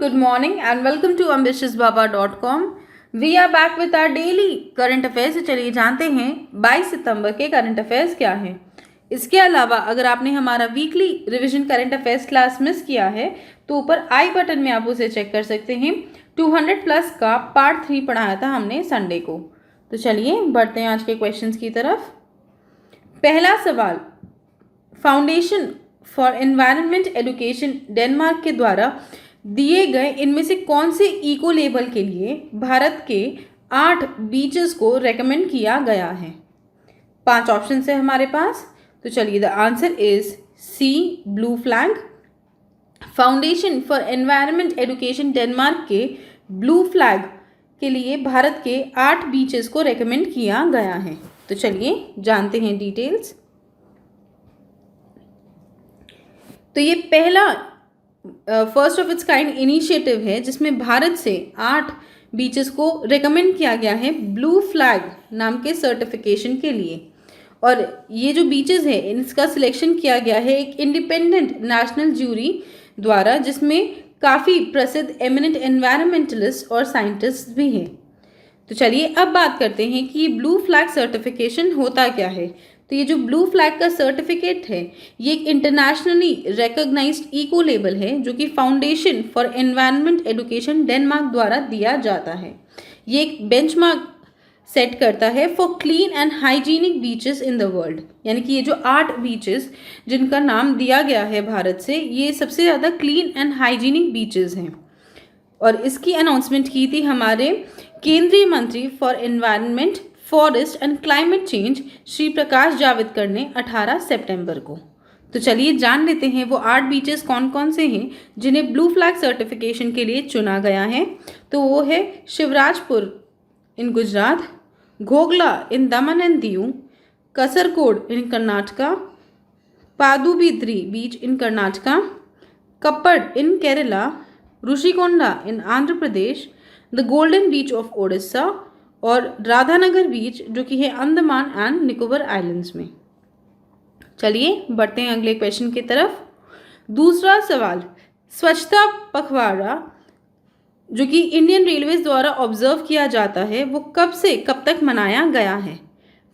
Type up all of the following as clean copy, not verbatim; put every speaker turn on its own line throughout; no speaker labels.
good morning and welcome to ambitiousbaba.com. We are back with our daily current affairs. चलिए जानते हैं 22 सितंबर के current affairs क्या हैं। इसके अलावा अगर आपने हमारा weekly revision current affairs class miss किया है तो ऊपर आई बटन में आप उसे चेक कर सकते हैं। 200 प्लस का पार्ट 3 पढ़ाया था हमने संडे को। तो चलिए बढ़ते हैं आज के क्वेश्चंस की तरफ। पहला सवाल, foundation for environment education Denmark के द्वारा दिए गए इनमें से कौन से इको लेबल के लिए भारत के 8 बीचेस को रेकमेंड किया गया है। 5 ऑप्शन है हमारे पास। तो चलिए the answer is C, blue flag. Foundation for environment education Denmark के ब्लू फ्लैग के लिए भारत के 8 बीचेस को रेकमेंड किया गया है। तो चलिए जानते हैं डिटेल्स। तो ये पहला first of its kind initiative है जिसमें भारत से 8 बीचेस को रेकमेंड किया गया है ब्लू फ्लैग नाम के सर्टिफिकेशन के लिए। और ये जो बीचेस है इसका सिलेक्शन किया गया है एक इंडिपेंडेंट नेशनल ज्यूरी द्वारा, जिसमें काफ़ी प्रसिद्ध एमिनेंट एनवायरमेंटलिस्ट और साइंटिस्ट भी हैं। तो चलिए अब बात करते हैं कि ये ब्लू फ्लैग सर्टिफिकेशन होता क्या है। तो ये जो ब्लू फ्लैग का सर्टिफिकेट है ये एक इंटरनेशनली रिकॉग्नाइज्ड इको लेबल है जो कि foundation for environment education Denmark द्वारा दिया जाता है। ये एक बेंचमार्क सेट करता है for clean and hygienic beaches in the world. यानी कि ये जो 8 बीचेस जिनका नाम दिया गया है भारत से, ये सबसे ज़्यादा क्लीन एंड हाइजीनिक बीचेस हैं। और इसकी अनाउंसमेंट की थी हमारे केंद्रीय मंत्री for environment, forest and climate change Shri Prakash Javadekar ने 18 सितंबर को। तो चलिए जान लेते हैं वो 8 बीचेस कौन कौन से हैं जिन्हें ब्लू फ्लैग सर्टिफिकेशन के लिए चुना गया है। तो वो है शिवराजपुर इन Gujarat, Ghogla in Daman and Diu, Kasarkod in Karnataka, Padubidri beach in Karnataka, Kappad in Kerala, Rushikonda in Andhra Pradesh, the golden beach of Odisha और राधानगर बीच जो कि है अंडमान एंड निकोबार आइलैंड्स में। चलिए बढ़ते हैं अगले क्वेश्चन की तरफ। दूसरा सवाल, स्वच्छता पखवाड़ा जो कि इंडियन रेलवेज द्वारा ऑब्जर्व किया जाता है वो कब से कब तक मनाया गया है।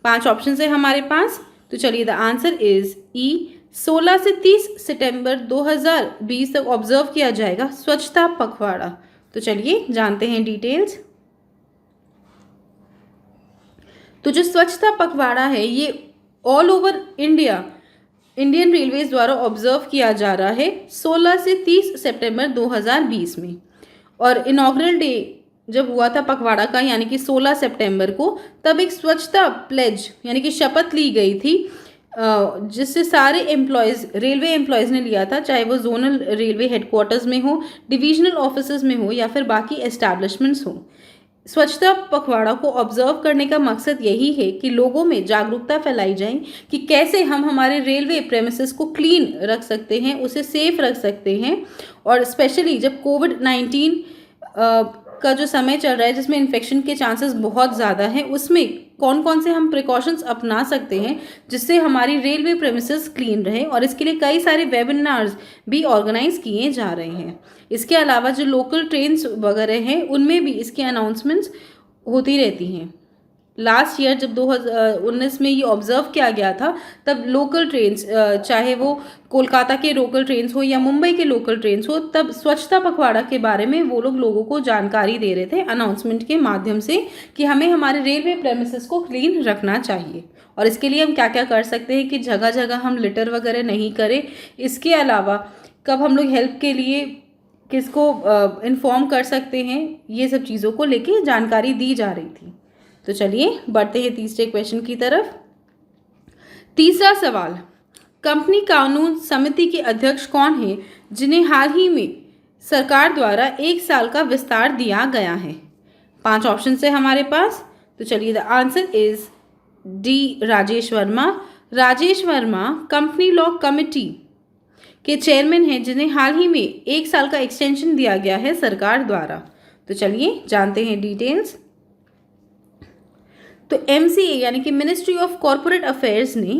5 ऑप्शन है हमारे पास। तो चलिए द आंसर इज ई, 16 से 30 सितंबर 2020 तक ऑब्जर्व किया जाएगा स्वच्छता पखवाड़ा। तो चलिए जानते हैं डिटेल्स। तो जो स्वच्छता पखवाड़ा है ये all over India Indian railways द्वारा ऑब्जर्व किया जा रहा है 16 से 30 सितंबर 2020 में। और इनॉग्रल डे जब हुआ था पखवाड़ा का यानी कि 16 सितंबर को, तब एक स्वच्छता प्लेज यानी कि शपथ ली गई थी जिससे सारे एम्प्लॉयज़, रेलवे एम्प्लॉयज़ ने लिया था, चाहे वो जोनल रेलवे हेडक्वार्टर्स में हो, डिविजनल ऑफिसेज में हो या फिर बाकी एस्टैब्लिशमेंट्स हो। स्वच्छता पखवाड़ा को ऑब्जर्व करने का मकसद यही है कि लोगों में जागरूकता फैलाई जाए कि कैसे हम हमारे रेलवे प्रेमिसेस को क्लीन रख सकते हैं, उसे सेफ रख सकते हैं। और स्पेशली जब कोविड-19 का जो समय चल रहा है जिसमें इन्फेक्शन के चांसेस बहुत ज़्यादा हैं, उसमें कौन कौन से हम प्रिकॉशंस अपना सकते हैं जिससे हमारी रेलवे प्रेमिसेस क्लीन रहे। और इसके लिए कई सारे वेबिनार्स भी ऑर्गेनाइज किए जा रहे हैं। इसके अलावा जो लोकल ट्रेन्स वगैरह हैं उनमें भी इसकी अनाउंसमेंट्स होती रहती हैं। लास्ट ईयर जब 2019 में ये ऑब्जर्व किया गया था तब लोकल ट्रेन्स, चाहे वो कोलकाता के लोकल ट्रेन्स हो या मुंबई के लोकल ट्रेन्स हो, तब स्वच्छता पखवाड़ा के बारे में वो लोगों को जानकारी दे रहे थे अनाउंसमेंट के माध्यम से कि हमें हमारे रेलवे प्रेमिसेस को क्लीन रखना चाहिए। और इसके लिए हम क्या क्या कर सकते हैं कि जगह जगह हम लिटर वगैरह नहीं करें। इसके अलावा कब हम लोग हेल्प के लिए किसको इन्फॉर्म कर सकते हैं, ये सब चीज़ों को लेके जानकारी दी जा रही थी। तो चलिए बढ़ते हैं तीसरे क्वेश्चन की तरफ। तीसरा सवाल, कंपनी कानून समिति के अध्यक्ष कौन है जिन्हें हाल ही में सरकार द्वारा 1 साल का विस्तार दिया गया है। 5 ऑप्शन है हमारे पास। तो चलिए the answer is D, Rajesh Verma. Rajesh Verma company law committee के चेयरमैन हैं जिन्हें हाल ही में 1 साल का एक्सटेंशन दिया गया है सरकार द्वारा। तो चलिए जानते हैं डिटेल्स। तो MCA यानी कि मिनिस्ट्री ऑफ कॉरपोरेट अफेयर्स ने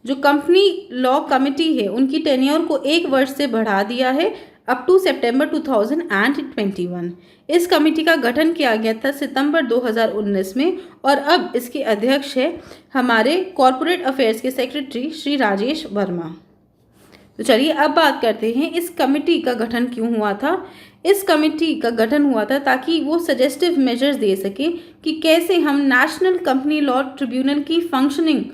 जो कंपनी लॉ कमेटी है उनकी टेन्योर को 1 वर्ष से बढ़ा दिया है अप टू सितंबर 2021। इस कमेटी का गठन किया गया था सितंबर 2019 में और अब इसके अध्यक्ष है हमारे कॉरपोरेट अफेयर्स के सेक्रेटरी श्री राजेश वर्मा। तो चलिए अब बात करते हैं इस कमेटी का गठन क्यों हुआ था। इस कमेटी का गठन हुआ था ताकि वो सजेस्टिव मेजर्स दे सके कि कैसे हम नेशनल कंपनी लॉ ट्रिब्यूनल की फंक्शनिंग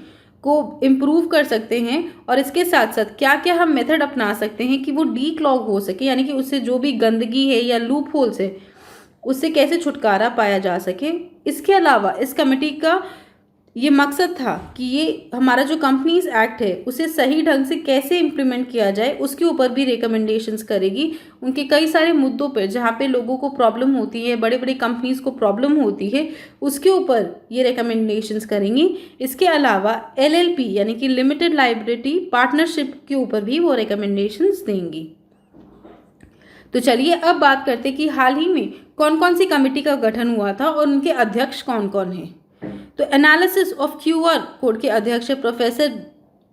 को इम्प्रूव कर सकते हैं और इसके साथ साथ क्या क्या हम मेथड अपना सकते हैं कि वो डीक्लॉग हो सके, यानी कि उससे जो भी गंदगी है या लूप होल्स है उससे कैसे छुटकारा पाया जा सके। इसके अलावा इस कमेटी का ये मकसद था कि ये हमारा जो कंपनीज एक्ट है उसे सही ढंग से कैसे इम्प्लीमेंट किया जाए उसके ऊपर भी रिकमेंडेशंस करेगी। उनके कई सारे मुद्दों पर जहाँ पे लोगों को प्रॉब्लम होती है, बड़े बड़े कंपनीज को प्रॉब्लम होती है, उसके ऊपर ये रिकमेंडेशंस करेंगी। इसके अलावा LLP यानी कि लिमिटेड लायबिलिटी पार्टनरशिप के ऊपर भी वो रिकमेंडेशंस देंगी। तो चलिए अब बात करते हैं कि हाल ही में कौन कौन सी कमेटी का गठन हुआ था और उनके अध्यक्ष कौन कौन हैं। तो एनालिसिस ऑफ QR कोड के अध्यक्ष है professor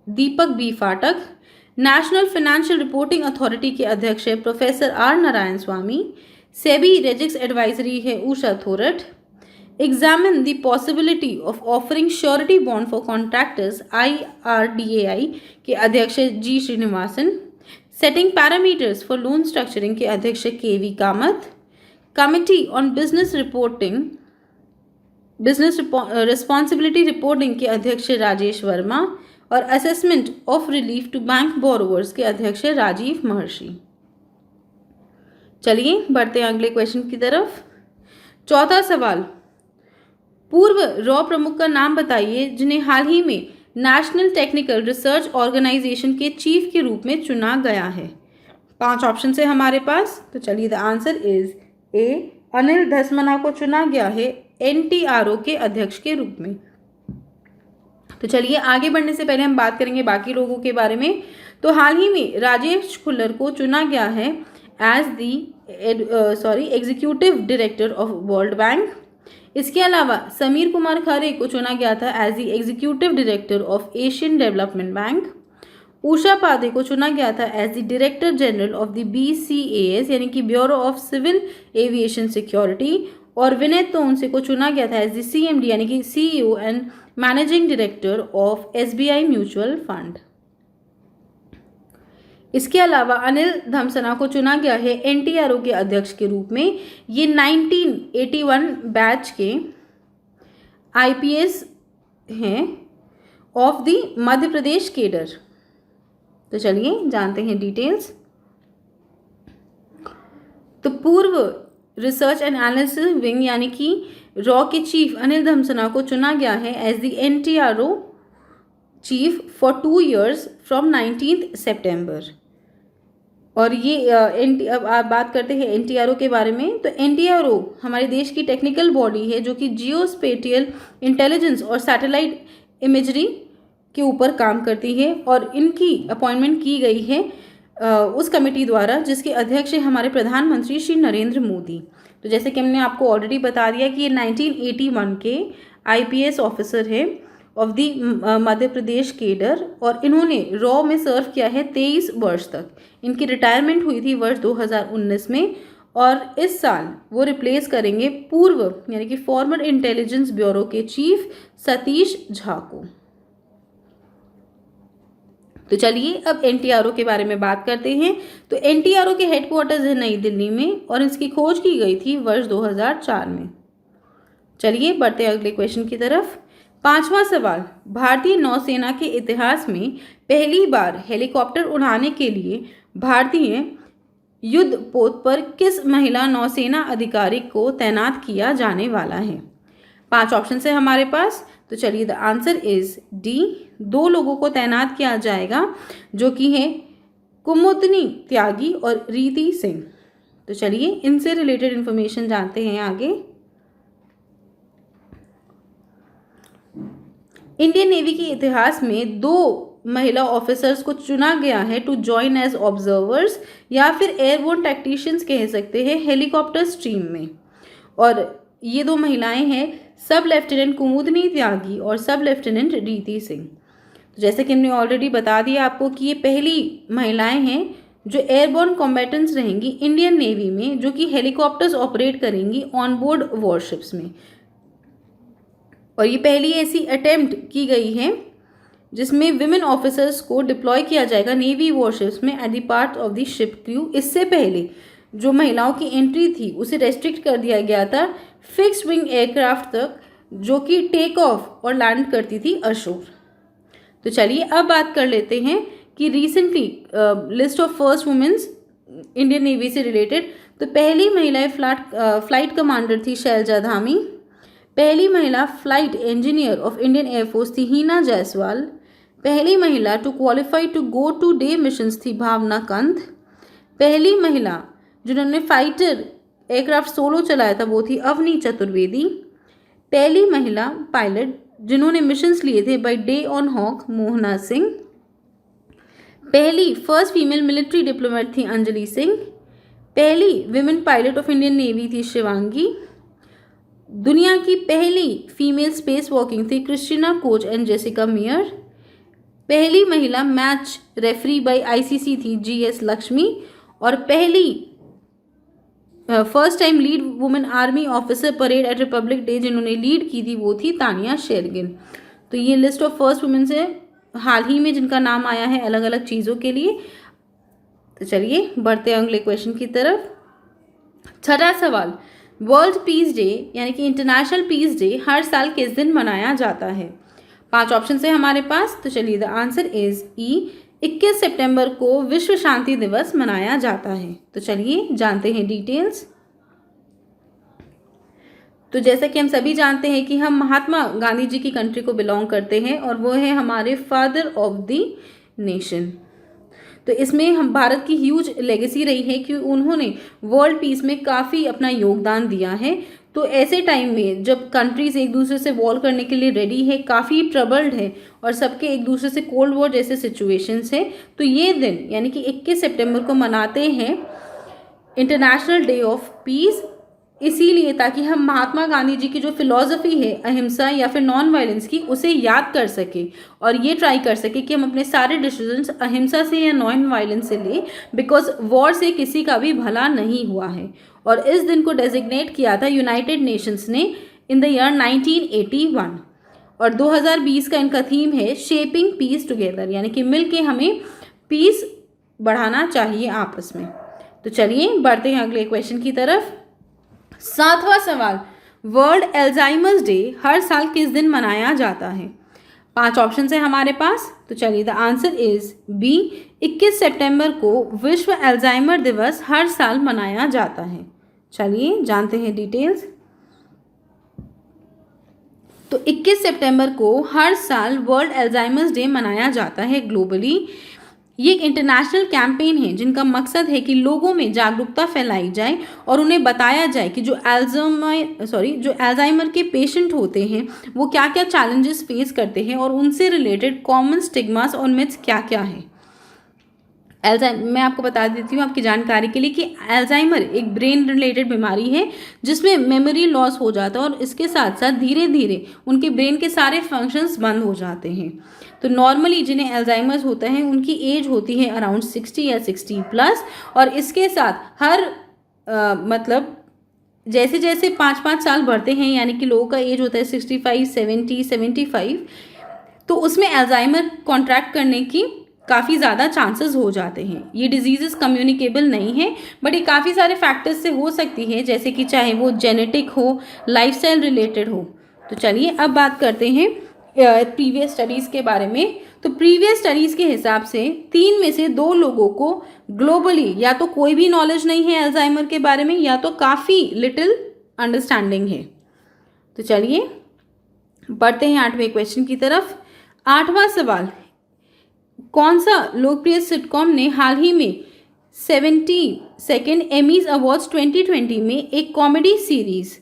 Deepak B Phatak. National financial reporting authority के अध्यक्ष है professor R Narayan Swamy. SEBI रेजिक्स एडवाइजरी है Usha Thorat. Examine the possibility of offering surety bond for contractors IRDAI के अध्यक्ष है G Srinivasan. Setting parameters for loan structuring के अध्यक्ष है KV Kamath. Committee on business responsibility reporting के अध्यक्ष राजेश वर्मा और assessment of relief to bank borrowers के अध्यक्ष राजीव महर्षि। चलिए बढ़ते हैं अगले क्वेश्चन की तरफ। चौथा सवाल, पूर्व रॉ प्रमुख का नाम बताइए जिन्हें हाल ही में नेशनल टेक्निकल रिसर्च ऑर्गेनाइजेशन के चीफ के रूप में चुना गया है। 5 ऑप्शन है हमारे पास। तो चलिए the answer is A, Anil Dhasmana को चुना गया है NTRO के अध्यक्ष के रूप में। तो चलिए आगे बढ़ने से पहले हम बात करेंगे बाकी लोगों के बारे में। तो हाल ही में राजेश खुल्लर को चुना गया है as the executive director of World Bank. इसके अलावा समीर कुमार खरे को चुना गया था as the executive director of Asian Development Bank. Usha Pade को चुना गया था as the director general of the BCAS यानी कि bureau of civil aviation security. और विनय तोनसे को चुना गया था एज द CMD यानी कि CEO and managing director of SBI mutual fund. इसके अलावा अनिल धमसना को चुना गया है NTRO के अध्यक्ष के रूप में। ये 1981 बैच के IPS हैं of the Madhya Pradesh cadre. तो चलिए जानते हैं डिटेल्स। तो पूर्व रिसर्च एंड एनालिसिस विंग यानी कि रॉ के चीफ अनिल धमसना को चुना गया है as the NTRO chief for 2 years from 19 सितंबर। और ये अब आप बात करते हैं NTRO के बारे में। तो NTRO हमारे देश की टेक्निकल बॉडी है जो कि जियोस्पेटियल इंटेलिजेंस और सैटेलाइट इमेजरी के ऊपर काम करती है और इनकी अपॉइंटमेंट की गई है उस कमेटी द्वारा जिसके अध्यक्ष है हमारे प्रधानमंत्री श्री नरेंद्र मोदी। तो जैसे कि हमने आपको ऑलरेडी बता दिया कि ये 1981 के IPS ऑफिसर है of the Madhya Pradesh cadre और इन्होंने रॉ में सर्व किया है 23 वर्ष तक। इनकी रिटायरमेंट हुई थी वर्ष 2019 में और इस साल वो रिप्लेस करेंगे पूर्व यानी कि फॉर्मर इंटेलिजेंस ब्यूरो के चीफ सतीश झा को। तो चलिए अब NTRO के बारे में बात करते हैं। तो NTRO के हेडक्वार्टर्स है नई दिल्ली में और इसकी खोज की गई थी वर्ष 2004 में। चलिए बढ़ते हैं अगले क्वेश्चन की तरफ। 5वां सवाल, भारतीय नौसेना के इतिहास में पहली बार हेलीकॉप्टर उड़ाने के लिए भारतीय युद्ध पोत पर किस महिला नौसेना अधिकारी को तैनात किया जाने वाला है। 5 ऑप्शन है हमारे पास। तो चलिए द आंसर इज D, 2 लोगों को तैनात किया जाएगा जो कि हैं कुमुदनी त्यागी और रीति सिंह। तो चलिए इनसे रिलेटेड इंफॉर्मेशन जानते हैं आगे। इंडियन नेवी के इतिहास में 2 महिला ऑफिसर्स को चुना गया है टू ज्वाइन एज ऑब्जर्वर्स या फिर एयरबोर्न टैक्टिशियंस कह सकते हैं हेलीकॉप्टर स्ट्रीम में। और ये 2 महिलाएं हैं सब लेफ्टिनेंट कुमुदनी त्यागी और सब लेफ्टिनेंट रीति सिंह। तो जैसे कि हमने ऑलरेडी बता दिया आपको कि ये पहली महिलाएं हैं जो एयरबोर्न कॉम्बैटेंट्स रहेंगी इंडियन नेवी में, जो कि हेलीकॉप्टर्स ऑपरेट करेंगी ऑन बोर्ड वॉरशिप्स में। और ये पहली ऐसी अटेम्प्ट की गई है जिसमें विमेन ऑफिसर्स को डिप्लॉय किया जाएगा नेवी वॉरशिप्स में at the part of the ship crew. इससे पहले जो महिलाओं की एंट्री थी उसे रेस्ट्रिक्ट कर दिया गया था फिक्स्ड विंग एयरक्राफ्ट तक, जो कि टेक ऑफ और लैंड करती थी अशोर। तो चलिए अब बात कर लेते हैं कि recently list of first women's Indian navy से रिलेटेड। तो पहली महिला फ्लाइट कमांडर थी शैलजा धामी। पहली महिला flight engineer of Indian air force थी हीना जायसवाल। पहली महिला to qualify to go to day missions थी भावना कंद। पहली महिला जिन्होंने फाइटर एयरक्राफ्ट सोलो चलाया था वो थी अवनी चतुर्वेदी। पहली महिला पायलट जिन्होंने मिशंस लिए थे by day on hawk Mohana Singh. पहली फर्स्ट फीमेल मिलिट्री डिप्लोमेट थी अंजलि सिंह। पहली women pilot of Indian navy थी शिवांगी। दुनिया की पहली फीमेल स्पेस वॉकिंग थी Christina Koch and Jessica Meir. पहली महिला मैच रेफरी बाय आईसीसी थी जीएस लक्ष्मी। और पहली first time lead women army officer parade at Republic Day जिन्होंने लीड की थी वो थी तानिया शेरगिल। तो ये लिस्ट ऑफ फर्स्ट वुमेन से हाल ही में जिनका नाम आया है अलग अलग चीज़ों के लिए। तो चलिए बढ़ते हैं अगले क्वेश्चन की तरफ। छठा सवाल, वर्ल्ड पीस डे यानी कि इंटरनेशनल पीस डे हर साल किस दिन मनाया जाता है? 5 ऑप्शन है हमारे पास। तो चलिए द आंसर इज ई, 21 सितंबर को विश्व शांति दिवस मनाया जाता है। तो चलिए जानते हैं डिटेल्स। तो जैसा कि हम सभी जानते हैं कि हम महात्मा गांधी जी की कंट्री को बिलोंग करते हैं और वो है हमारे फादर ऑफ द नेशन। तो इसमें हम भारत की ह्यूज लेगेसी रही है कि उन्होंने वर्ल्ड पीस में काफ़ी अपना योगदान दिया है। तो ऐसे टाइम में जब कंट्रीज एक दूसरे से वॉर करने के लिए रेडी है, काफ़ी ट्रबल्ड है और सबके एक दूसरे से कोल्ड वॉर जैसे सिचुएशंस है, तो ये दिन यानी कि 21 सितंबर को मनाते हैं इंटरनेशनल डे ऑफ पीस, इसीलिए ताकि हम महात्मा गांधी जी की जो फिलॉसफी है अहिंसा या फिर नॉन वायलेंस की उसे याद कर सके और ये ट्राई कर सके कि हम अपने सारे डिसीजंस अहिंसा से या नॉन वायलेंस से लें, बिकॉज वॉर से किसी का भी भला नहीं हुआ है। और इस दिन को डेजिग्नेट किया था यूनाइटेड नेशंस ने इन द ईयर 1981 और 2020 का इनका थीम है शेपिंग पीस टुगेदर, यानी कि मिल के हमें पीस बढ़ाना चाहिए आपस में। तो चलिए बढ़ते हैं अगले क्वेश्चन की तरफ। 7वां सवाल, वर्ल्ड एल्जाइमर्स डे हर साल किस दिन मनाया जाता है? 5 ऑप्शन है हमारे पास। तो चलिए द आंसर इज बी, 21 सितंबर को विश्व एल्जाइमर दिवस हर साल मनाया जाता है। चलिए जानते हैं डिटेल्स। तो 21 सितंबर को हर साल वर्ल्ड एल्जाइमर्स डे मनाया जाता है ग्लोबली। ये एक इंटरनेशनल कैंपेन है जिनका मकसद है कि लोगों में जागरूकता फैलाई जाए और उन्हें बताया जाए कि जो एल्जाइमर के पेशेंट होते हैं वो क्या क्या चैलेंजेस फेस करते हैं और उनसे रिलेटेड कॉमन स्टिग्मास और मिथ्स क्या क्या है। मैं आपको बता देती हूँ आपकी जानकारी के लिए कि एल्जाइमर एक ब्रेन रिलेटेड बीमारी है जिसमें मेमोरी लॉस हो जाता है और इसके साथ साथ धीरे धीरे उनके ब्रेन के सारे फंक्शंस बंद हो जाते हैं। तो नॉर्मली जिन्हें एल्जाइमर्स होता है उनकी एज होती है अराउंड 60 या 60+ और इसके साथ हर मतलब जैसे जैसे 5-5 साल बढ़ते हैं, यानी कि लोगों का एज होता है 65, 70, 75, तो उसमें एल्जाइमर कॉन्ट्रैक्ट करने की काफ़ी ज़्यादा चांसेस हो जाते हैं। ये डिजीज़ेस कम्युनिकेबल नहीं है बट ये काफ़ी सारे फैक्टर्स से हो सकती है, जैसे कि चाहे वो जेनेटिक हो, लाइफस्टाइल रिलेटेड हो। तो चलिए अब बात करते हैं प्रीवियस स्टडीज़ के बारे में। तो प्रीवियस स्टडीज़ के हिसाब से 3 में से 2 लोगों को ग्लोबली या तो कोई भी नॉलेज नहीं है अल्जाइमर के बारे में या तो काफ़ी लिटिल अंडरस्टैंडिंग है। तो चलिए बढ़ते हैं 8वें क्वेश्चन की तरफ। 8वां सवाल, कौन सा लोकप्रिय सिटकॉम ने हाल ही में 72nd एमीज अवार्ड्स 2020 में एक कॉमेडी सीरीज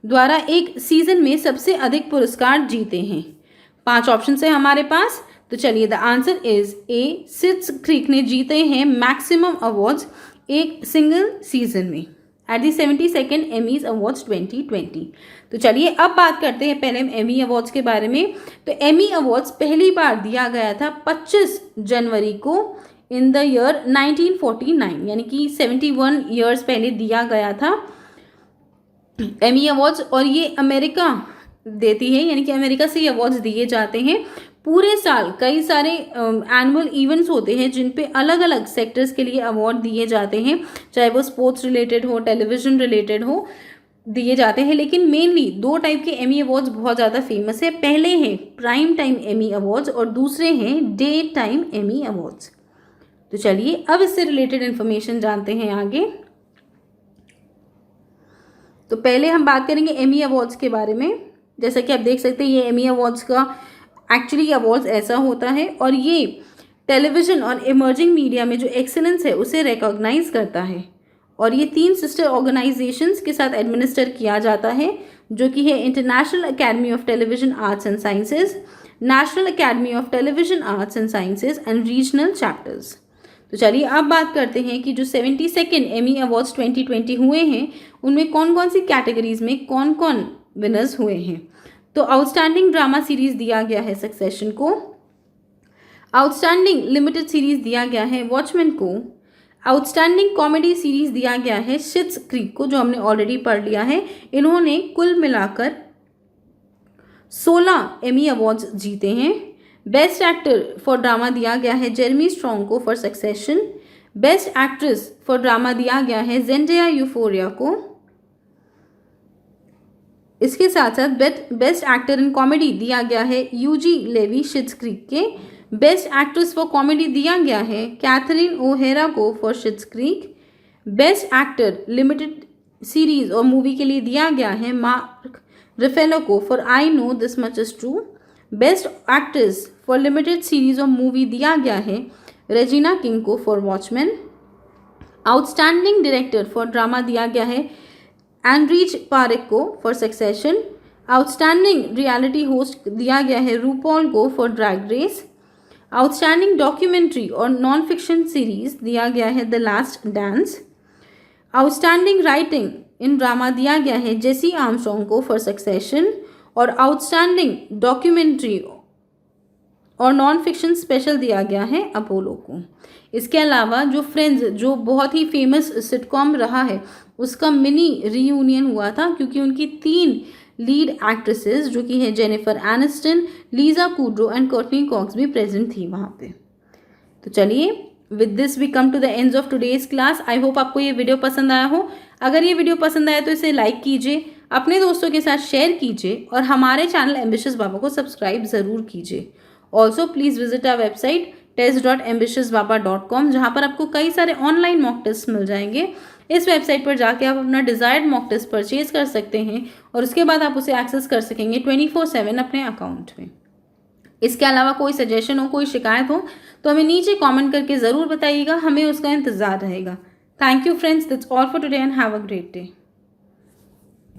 द्वारा एक सीजन में सबसे अधिक पुरस्कार जीते हैं? 5 ऑप्शन है हमारे पास। तो चलिए the answer is A, Schitt's Creek ने जीते हैं मैक्सिमम अवार्ड्स एक सिंगल सीजन में at the 72nd Emmys awards 2020। तो चलिए अब बात करते हैं पहले एमी अवार्ड्स के बारे में। तो एमी अवार्ड्स पहली बार दिया गया था 25 जनवरी को इन द ईयर 1949, यानी कि 71 ईयर्स पहले दिया गया था एमी अवार्ड्स। और ये अमेरिका देती है, यानी कि अमेरिका से ये अवार्ड्स दिए जाते हैं। पूरे साल कई सारे एनुअल इवेंट्स होते हैं जिन पे अलग अलग सेक्टर्स के लिए अवार्ड दिए जाते हैं, चाहे वो स्पोर्ट्स रिलेटेड हो, टेलीविजन रिलेटेड हो, दिए जाते हैं। लेकिन मेनली दो टाइप के एमी अवार्ड्स बहुत ज़्यादा फेमस है। पहले हैं प्राइम टाइम एमी अवार्ड्स और दूसरे हैं डे टाइम एमी अवार्ड्स। तो चलिए अब इससे रिलेटेड इन्फॉर्मेशन जानते हैं आगे। तो पहले हम बात करेंगे एमी अवार्ड्स के बारे में। जैसा कि आप देख सकते हैं, ये एमी अवार्ड्स का एक्चुअली अवार्ड्स ऐसा होता है और ये टेलीविज़न और इमर्जिंग मीडिया में जो एक्सेलेंस है उसे रिकॉग्नाइज करता है। और ये 3 सिस्टर ऑर्गेनाइजेशंस के साथ एडमिनिस्टर किया जाता है, जो कि है international academy of television arts and sciences, national academy of television arts and sciences and regional chapters. तो चलिए अब बात करते हैं कि जो 72nd एमी अवार्ड्स 2020 हुए हैं उनमें कौन कौन सी कैटेगरीज में कौन कौन विनर्स हुए हैं। तो आउटस्टैंडिंग ड्रामा सीरीज दिया गया है सक्सेशन को, आउटस्टैंडिंग लिमिटेड सीरीज दिया गया है वॉचमैन को, आउटस्टैंडिंग कॉमेडी सीरीज दिया गया है शिट्स क्रीक को, जो हमने ऑलरेडी पढ़ लिया है। इन्होंने कुल मिलाकर 16 एमी अवार्ड्स जीते हैं। बेस्ट एक्टर फॉर ड्रामा दिया गया है जेरेमी स्ट्रॉन्ग को for succession. Best actress for drama दिया गया है जेंडिया यूफोरिया को। इसके साथ साथ बेस्ट एक्टर इन कॉमेडी दिया गया है यूजी लेवी शिट्स क्रीक के। बेस्ट एक्ट्रेस फॉर कॉमेडी दिया गया है कैथरीन ओहेरा को for Schitt's Creek. Best actor limited series और मूवी के लिए दिया गया है मार्क रफेलो को for I know this much is true. Best actress for limited series और मूवी दिया गया है रेजिना किंग को for watchman. Outstanding director for drama दिया गया है एंड्रीज पारेख को for succession. Outstanding reality host दिया गया है रूपॉल को for drag race. Outstanding documentary और नॉन फिक्शन सीरीज दिया गया है the last dance. Outstanding writing in drama दिया गया है जेसी आर्मस्ट्रॉन्ग को फॉर सक्सेशन। और आउटस्टैंडिंग डॉक्यूमेंट्री और नॉन फिक्शन स्पेशल दिया गया है अपोलो को। इसके अलावा जो फ्रेंड्स, जो बहुत ही फेमस सिटकॉम रहा है, उसका मिनी रीयूनियन हुआ था, क्योंकि उनकी 3 लीड एक्ट्रेसेस जो कि है Jennifer Aniston, Lisa Kudrow and Courteney Cox भी प्रेजेंट थी वहाँ पे। तो चलिए with this we come to the end of today's class. I hope आपको ये वीडियो पसंद आया हो। अगर ये वीडियो पसंद आया तो इसे लाइक कीजिए, अपने दोस्तों के साथ शेयर कीजिए और हमारे चैनल एम्बिशियस बाबा को सब्सक्राइब ज़रूर कीजिए। Also please visit our website test.ambitiousbaba.com, जहाँ पर आपको कई सारे ऑनलाइन मॉक टेस्ट मिल जाएंगे। इस वेबसाइट पर जाके आप अपना डिज़ायर्ड मॉक टेस्ट परचेज कर सकते हैं और उसके बाद आप उसे एक्सेस कर सकेंगे 24/7 अपने अकाउंट में। इसके अलावा कोई सजेशन हो, कोई शिकायत हो तो हमें नीचे कमेंट करके ज़रूर बताइएगा, हमें उसका इंतज़ार रहेगा। Thank you friends, that's all for today and have a great day.